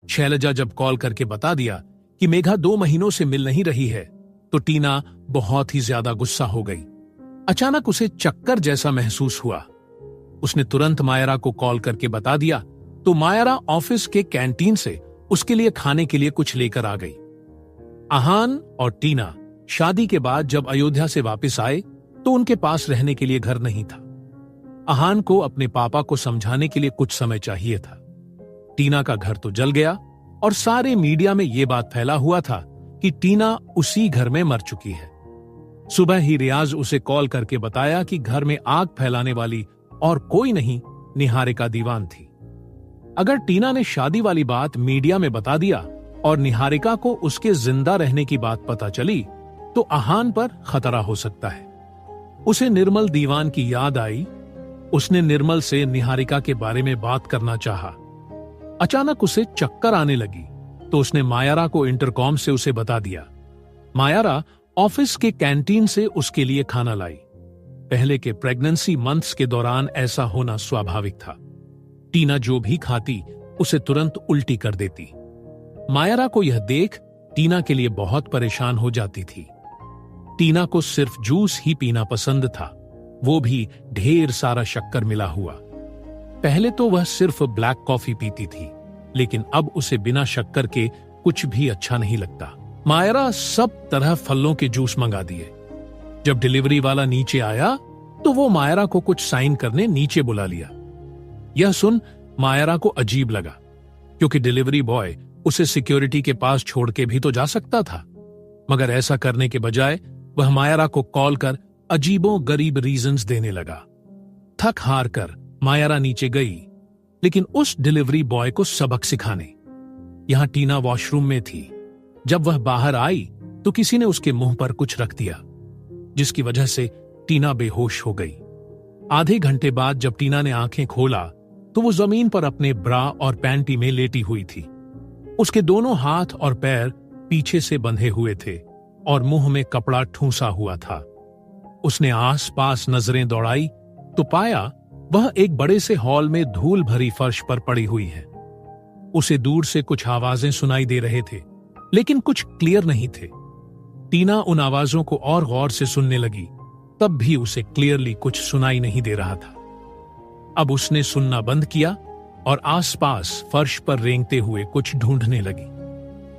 शैलजा जब कॉल करके बता दिया कि मेघा 2 महीनों से मिल नहीं रही है, तो टीना बहुत ही ज्यादा गुस्सा हो गई। अचानक उसे चक्कर जैसा महसूस हुआ। उसने तुरंत मायरा को कॉल करके बता दिया, तो मायरा ऑफिस के कैंटीन से उसके लिए खाने के लिए कुछ लेकर आ गई। आहान और टीना शादी के बाद जब अयोध्या से वापस आए तो उनके पास रहने के लिए घर नहीं था। आहान को अपने पापा को समझाने के लिए कुछ समय चाहिए था। टीना का घर तो जल गया और सारे मीडिया में यह बात फैला हुआ था कि टीना उसी घर में मर चुकी है। सुबह ही रियाज उसे कॉल करके बताया कि घर में आग फैलाने वाली और कोई नहीं, निहारिका दीवान थी। अगर टीना ने शादी वाली बात मीडिया में बता दिया और निहारिका को उसके जिंदा रहने की बात पता चली तो आहान पर खतरा हो सकता है। उसे निर्मल दीवान की याद आई। उसने निर्मल से निहारिका के बारे में बात करना चाहा। अचानक उसे चक्कर आने लगी तो उसने मायरा को इंटरकॉम से उसे बता दिया। मायरा ऑफिस के कैंटीन से उसके लिए खाना लाई। पहले के प्रेगनेंसी मंथ्स के दौरान ऐसा होना स्वाभाविक था। टीना जो भी खाती उसे तुरंत उल्टी कर देती। मायरा को यह देख टीना के लिए बहुत परेशान हो जाती थी। टीना को सिर्फ जूस ही पीना पसंद था, वो भी ढेर सारा शक्कर मिला हुआ। पहले तो वह सिर्फ ब्लैक कॉफी पीती थी, लेकिन अब उसे बिना शक्कर के कुछ भी अच्छा नहीं लगता। मायरा सब तरह फलों के जूस मंगा दिए। जब डिलीवरी वाला नीचे आया तो वो मायरा को कुछ साइन करने नीचे बुला लिया। यह सुन मायरा को अजीब लगा, क्योंकि डिलीवरी बॉय उसे सिक्योरिटी के पास छोड़ के भी तो जा सकता था। मगर ऐसा करने के बजाय वह मायरा को कॉल कर अजीबों गरीब रीजंस देने लगा। थक हार कर मायरा नीचे गई, लेकिन उस डिलीवरी बॉय को सबक सिखाने। यहां टीना वॉशरूम में थी। जब वह बाहर आई तो किसी ने उसके मुंह पर कुछ रख दिया, जिसकी वजह से टीना बेहोश हो गई। आधे घंटे बाद जब टीना ने आंखें खोला तो वो जमीन पर अपने ब्रा और पैंटी में लेटी हुई थी। उसके दोनों हाथ और पैर पीछे से बंधे हुए थे और मुंह में कपड़ा ठूंसा हुआ था। उसने आस पास नजरें दौड़ाई तो पाया वह एक बड़े से हॉल में धूल भरी फर्श पर पड़ी हुई है। उसे दूर से कुछ आवाजें सुनाई दे रहे थे, लेकिन कुछ क्लियर नहीं थे। टीना उन आवाजों को और गौर से सुनने लगी, तब भी उसे क्लियरली कुछ सुनाई नहीं दे रहा था। अब उसने सुनना बंद किया और आसपास फर्श पर रेंगते हुए कुछ ढूंढने लगी।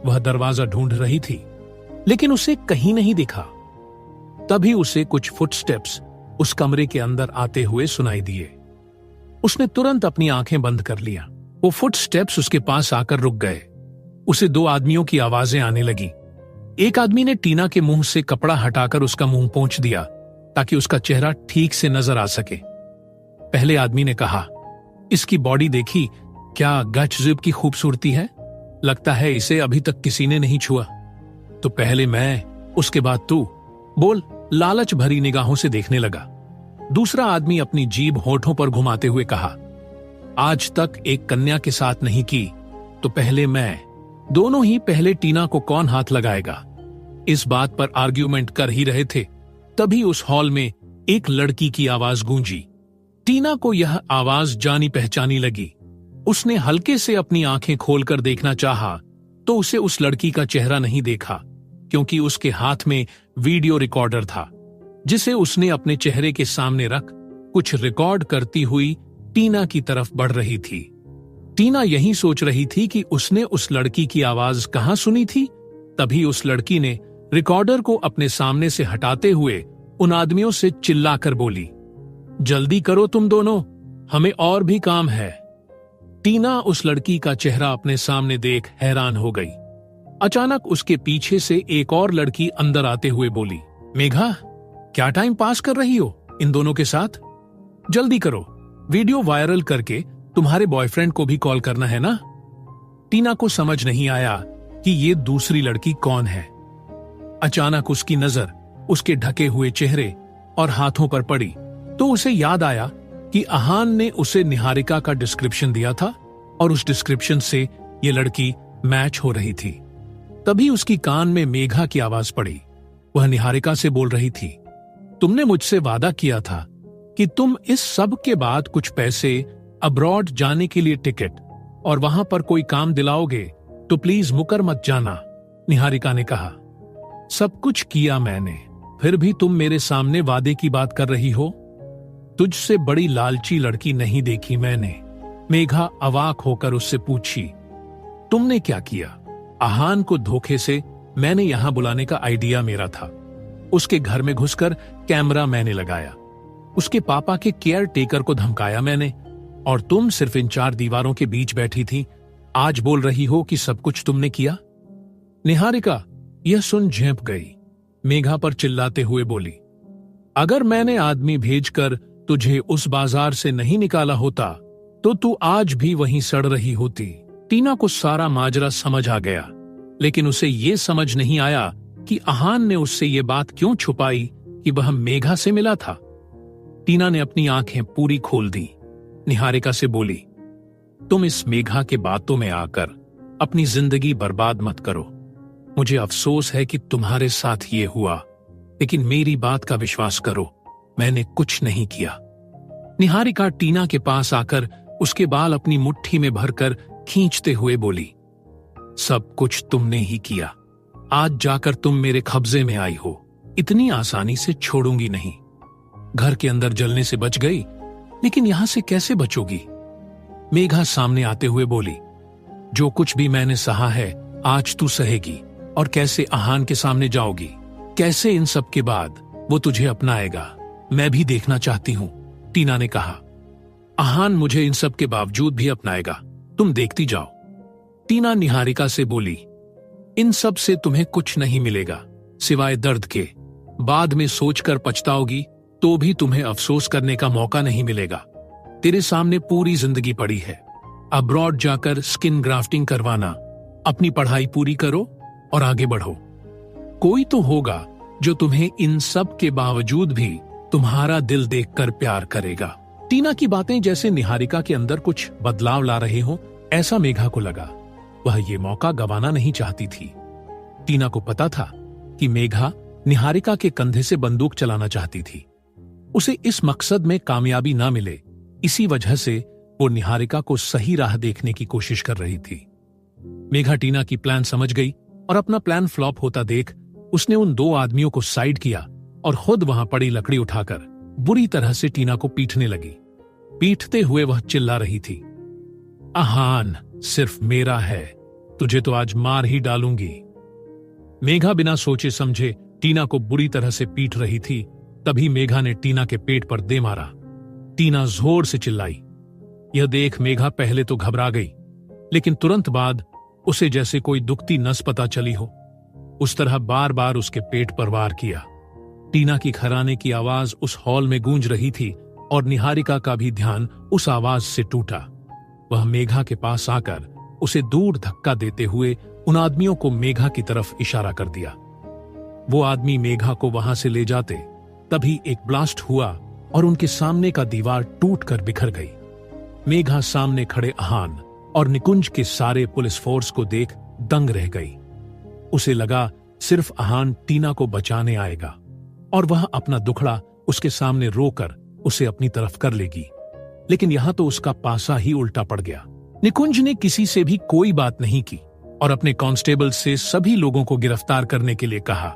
वह दरवाजा ढूंढ रही थी, लेकिन उसे कहीं नहीं दिखा। तभी उसे कुछ फुटस्टेप्स उस कमरे के अंदर आते हुए सुनाई दिए। उसने तुरंत अपनी आंखें बंद कर लिया। वो फुटस्टेप्स उसके पास आकर रुक गए। उसे 2 आदमियों की आवाजें आने लगी। एक आदमी ने टीना के मुंह से कपड़ा हटाकर उसका मुंह पोंछ दिया ताकि उसका चेहरा ठीक से नजर आ सके। पहले आदमी ने कहा, इसकी बॉडी देखी, क्या गजब की खूबसूरती है, लगता है इसे अभी तक किसी ने नहीं छुआ। तो पहले मैं, उसके बाद तू, बोल लालच भरी निगाहों से देखने लगा। दूसरा आदमी अपनी जीभ होठों पर घुमाते हुए कहा, आज तक एक कन्या के साथ नहीं की, तो पहले मैं। दोनों ही पहले टीना को कौन हाथ लगाएगा, इस बात पर आर्ग्यूमेंट कर ही रहे थे। तभी उस हॉल में एक लड़की की आवाज गूंजी। टीना को यह आवाज जानी पहचानी लगी। उसने हल्के से अपनी आंखें खोलकर देखना चाहा तो उसे उस लड़की का चेहरा नहीं देखा, क्योंकि उसके हाथ में वीडियो रिकॉर्डर था, जिसे उसने अपने चेहरे के सामने रख कुछ रिकॉर्ड करती हुई टीना की तरफ बढ़ रही थी। टीना यही सोच रही थी कि उसने उस लड़की की आवाज कहां सुनी थी। तभी उस लड़की ने रिकॉर्डर को अपने सामने से हटाते हुए उन आदमियों से चिल्लाकर बोली, जल्दी करो तुम दोनों, हमें और भी काम है। टीना उस लड़की का चेहरा अपने सामने देख हैरान हो गई। अचानक उसके पीछे से एक और लड़की अंदर आते हुए बोली, मेघा, क्या टाइम पास कर रही हो इन दोनों के साथ? जल्दी करो, वीडियो वायरल करके तुम्हारे बॉयफ्रेंड को भी कॉल करना है ना। टीना को समझ नहीं आया कि ये दूसरी लड़की कौन है। अचानक उसकी नजर उसके ढके हुए चेहरे और हाथों पर पड़ी तो उसे याद आया कि आहान ने उसे निहारिका का डिस्क्रिप्शन दिया था और उस डिस्क्रिप्शन से ये लड़की मैच हो रही थी। तभी उसकी कान में मेघा की आवाज पड़ी। वह निहारिका से बोल रही थी, तुमने मुझसे वादा किया था कि तुम इस सब के बाद कुछ पैसे अब्रॉड जाने के लिए टिकट और वहां पर कोई काम दिलाओगे तो प्लीज मुकर मत जाना, निहारिका ने कहा। सब कुछ किया मैंने, फिर भी तुम मेरे सामने वादे की बात कर रही हो? तुझसे बड़ी लालची लड़की नहीं देखी मैंने, मेघा अवाक होकर उससे पूछी। तुमने क्या किया? आहान को धोखे से मैंने यहां बुलाने का आइडिया मेरा था। उसके घर में घुसकर कैमरा मैंने लगाया, उसके पापा के केयर टेकर को धमकाया मैंने, और तुम सिर्फ इन 4 दीवारों के बीच बैठी थी। आज बोल रही हो कि सब कुछ तुमने किया? निहारिका यह सुन झेंप गई। मेघा पर चिल्लाते हुए बोली, अगर मैंने आदमी भेजकर तुझे उस बाजार से नहीं निकाला होता तो तू आज भी वहीं सड़ रही होती। टीना को सारा माजरा समझ आ गया, लेकिन उसे यह समझ नहीं आया कि आहान ने उससे यह बात क्यों छुपाई कि वह मेघा से मिला था। टीना ने अपनी आंखें पूरी खोल दी। निहारिका से बोली, तुम इस मेघा के बातों में आकर अपनी जिंदगी बर्बाद मत करो। मुझे अफसोस है कि तुम्हारे साथ ये हुआ, लेकिन मेरी बात का विश्वास करो, मैंने कुछ नहीं किया। निहारिका टीना के पास आकर उसके बाल अपनी मुट्ठी में भरकर खींचते हुए बोली, सब कुछ तुमने ही किया। आज जाकर तुम मेरे कब्जे में आई हो, इतनी आसानी से छोड़ूंगी नहीं। घर के अंदर जलने से बच गई, लेकिन यहां से कैसे बचोगी? मेघा सामने आते हुए बोली, जो कुछ भी मैंने सहा है आज तू सहेगी। और कैसे आहान के सामने जाओगी? कैसे इन सब के बाद वो तुझे अपनाएगा? मैं भी देखना चाहती हूं, टीना ने कहा। आहान मुझे इन सब के बावजूद भी अपनाएगा, तुम देखती जाओ। टीना निहारिका से बोली, इन सब से तुम्हें कुछ नहीं मिलेगा सिवाय दर्द के। बाद में सोचकर पछताओगी तो भी तुम्हें अफसोस करने का मौका नहीं मिलेगा। तेरे सामने पूरी जिंदगी पड़ी है। अब्रॉड जाकर स्किन ग्राफ्टिंग करवाना, अपनी पढ़ाई पूरी करो और आगे बढ़ो। कोई तो होगा जो तुम्हें इन सब के बावजूद भी तुम्हारा दिल देखकर प्यार करेगा। टीना की बातें जैसे निहारिका के अंदर कुछ बदलाव ला रहे हो, ऐसा मेघा को लगा। वह ये मौका गंवाना नहीं चाहती थी। टीना को पता था कि मेघा निहारिका के कंधे से बंदूक चलाना चाहती थी। उसे इस मकसद में कामयाबी ना मिले, इसी वजह से वो निहारिका को सही राह देखने की कोशिश कर रही थी। मेघा टीना की प्लान समझ गई और अपना प्लान फ्लॉप होता देख उसने उन 2 आदमियों को साइड किया और खुद वहां पड़ी लकड़ी उठाकर बुरी तरह से टीना को पीटने लगी। पीटते हुए वह चिल्ला रही थी, आहान सिर्फ मेरा है, तुझे तो आज मार ही डालूंगी। मेघा बिना सोचे समझे टीना को बुरी तरह से पीट रही थी। तभी मेघा ने टीना के पेट पर दे मारा। टीना जोर से चिल्लाई। यह देख मेघा पहले तो घबरा गई, लेकिन तुरंत बाद उसे जैसे कोई दुखती नस पता चली हो, उस तरह बार बार उसके पेट पर वार किया। टीना की खराने की आवाज उस हॉल में गूंज रही थी और निहारिका का भी ध्यान उस आवाज से टूटा। वह मेघा के पास आकर उसे दूर धक्का देते हुए उन आदमियों को मेघा की तरफ इशारा कर दिया। वो आदमी मेघा को वहां से ले जाते तभी एक ब्लास्ट हुआ और उनके सामने का दीवार टूटकर बिखर गई। मेघा सामने खड़े आहान और निकुंज के सारे पुलिस फोर्स को देख दंग रह गई। उसे लगा सिर्फ आहान टीना को बचाने आएगा और वह अपना दुखड़ा उसके सामने रोकर उसे अपनी तरफ कर लेगी, लेकिन यहां तो उसका पासा ही उल्टा पड़ गया। निकुंज ने किसी से भी कोई बात नहीं की और अपने कांस्टेबल से सभी लोगों को गिरफ्तार करने के लिए कहा।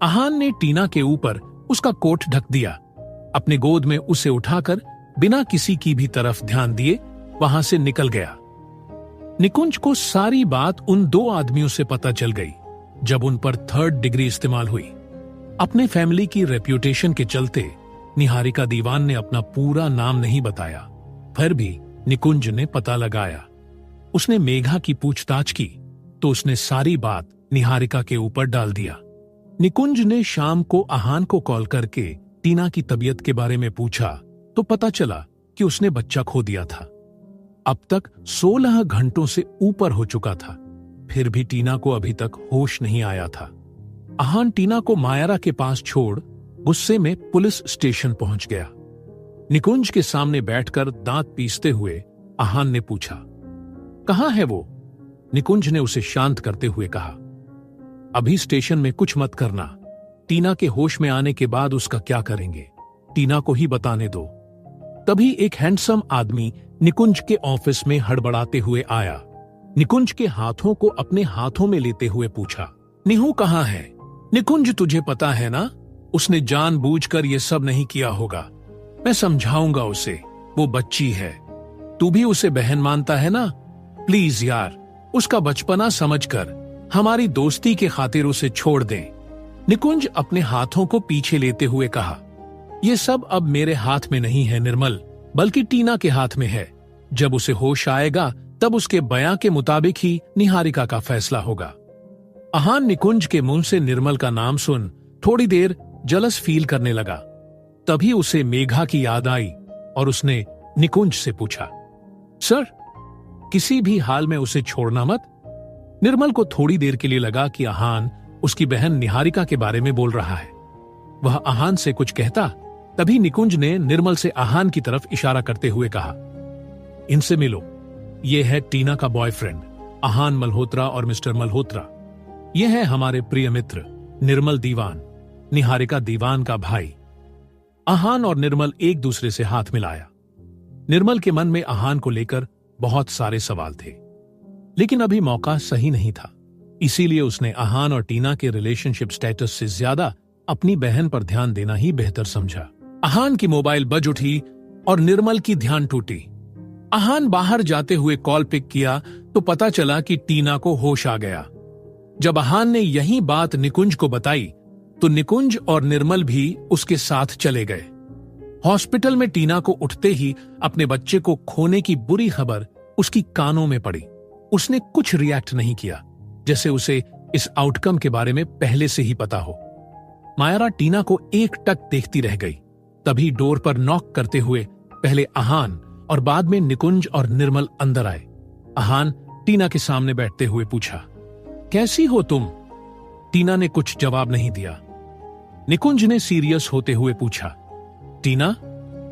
आहान ने टीना के ऊपर उसका कोट ढक दिया, अपने गोद में उसे उठाकर बिना किसी की भी तरफ ध्यान दिए वहां से निकल गया। निकुंज को सारी बात उन 2 आदमियों से पता चल गई जब उन पर 3rd डिग्री इस्तेमाल हुई। अपने फैमिली की रेप्यूटेशन के चलते निहारिका दीवान ने अपना पूरा नाम नहीं बताया, फिर भी निकुंज ने पता लगाया। उसने मेघा की पूछताछ की तो उसने सारी बात निहारिका के ऊपर डाल दिया। निकुंज ने शाम को आहान को कॉल करके टीना की तबीयत के बारे में पूछा तो पता चला कि उसने बच्चा खो दिया था। अब तक 16 घंटों से ऊपर हो चुका था, फिर भी टीना को अभी तक होश नहीं आया था। आहान टीना को मायरा के पास छोड़ गुस्से में पुलिस स्टेशन पहुंच गया। निकुंज के सामने बैठकर दांत पीसते हुए आहान ने पूछा, कहां है वो? निकुंज ने उसे शांत करते हुए कहा, अभी स्टेशन में कुछ मत करना, टीना के होश में आने के बाद उसका क्या करेंगे, टीना को ही बताने दो। तभी एक हैंडसम आदमी निकुंज के ऑफिस में हड़बड़ाते हुए आया। निकुंज के हाथों को अपने हाथों में लेते हुए पूछा, निहू कहाँ है? निकुंज, तुझे पता है ना, उसने जानबूझकर ये सब नहीं किया होगा। मैं समझाऊंगा उसे, वो बच्ची है। तू भी उसे बहन मानता है ना? प्लीज यार, उसका बचपना समझकर हमारी दोस्ती के खातिर उसे छोड़ दे। निकुंज अपने हाथों को पीछे लेते हुए कहा, ये सब अब मेरे हाथ में नहीं है निर्मल, बल्कि टीना के हाथ में है। जब उसे होश आएगा तब उसके बयां के मुताबिक ही निहारिका का फैसला होगा। अहान निकुंज के मुंह से निर्मल का नाम सुन थोड़ी देर जलस फील करने लगा। तभी उसे मेघा की याद आई और उसने निकुंज से पूछा, सर, किसी भी हाल में उसे छोड़ना मत। निर्मल को थोड़ी देर के लिए लगा कि अहान उसकी बहन निहारिका के बारे में बोल रहा है। वह अहान से कुछ कहता, तभी निकुंज ने निर्मल से अहान की तरफ इशारा करते हुए कहा, इनसे मिलो, यह है टीना का बॉयफ्रेंड अहान मल्होत्रा और मिस्टर मल्होत्रा। यह है हमारे प्रिय मित्र निर्मल दीवान, निहारिका दीवान का भाई। अहान और निर्मल एक दूसरे से हाथ मिलाया। निर्मल के मन में अहान को लेकर बहुत सारे सवाल थे, लेकिन अभी मौका सही नहीं था। इसीलिए उसने अहान और टीना के रिलेशनशिप स्टेटस से ज्यादा अपनी बहन पर ध्यान देना ही बेहतर समझा। अहान की मोबाइल बज उठी और निर्मल की ध्यान टूटी। अहान बाहर जाते हुए कॉल पिक किया तो पता चला कि टीना को होश आ गया। जब अहान ने यही बात निकुंज को बताई तो निकुंज और निर्मल भी उसके साथ चले गए। हॉस्पिटल में टीना को उठते ही अपने बच्चे को खोने की बुरी खबर उसकी कानों में पड़ी। उसने कुछ रिएक्ट नहीं किया, जैसे उसे इस आउटकम के बारे में पहले से ही पता हो। मायरा टीना को एकटक देखती रह गई। तभी डोर पर नॉक करते हुए पहले अहान और बाद में निकुंज और निर्मल अंदर आए। अहान टीना के सामने बैठते हुए पूछा, कैसी हो तुम? टीना ने कुछ जवाब नहीं दिया। निकुंज ने सीरियस होते हुए पूछा, टीना,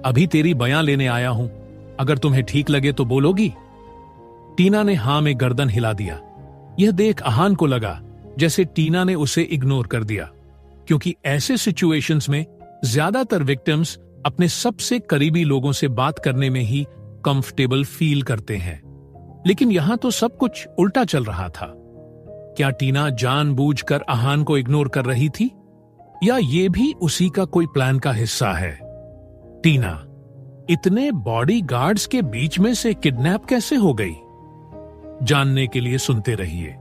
अभी तेरी बयां लेने आया हूं, अगर तुम्हें ठीक लगे तो बोलोगी? टीना ने हां में गर्दन हिला दिया। यह देख अहान को लगा जैसे टीना ने उसे इग्नोर कर दिया, क्योंकि ऐसे सिचुएशंस में ज्यादातर विक्टिम्स अपने सबसे करीबी लोगों से बात करने में ही कंफर्टेबल फील करते हैं। लेकिन यहां तो सब कुछ उल्टा चल रहा था। क्या टीना जानबूझकर अहान को इग्नोर कर रही थी, या ये भी उसी का कोई प्लान का हिस्सा है? टीना इतने बॉडीगार्ड्स के बीच में से किडनैप कैसे हो गई? जानने के लिए सुनते रहिए।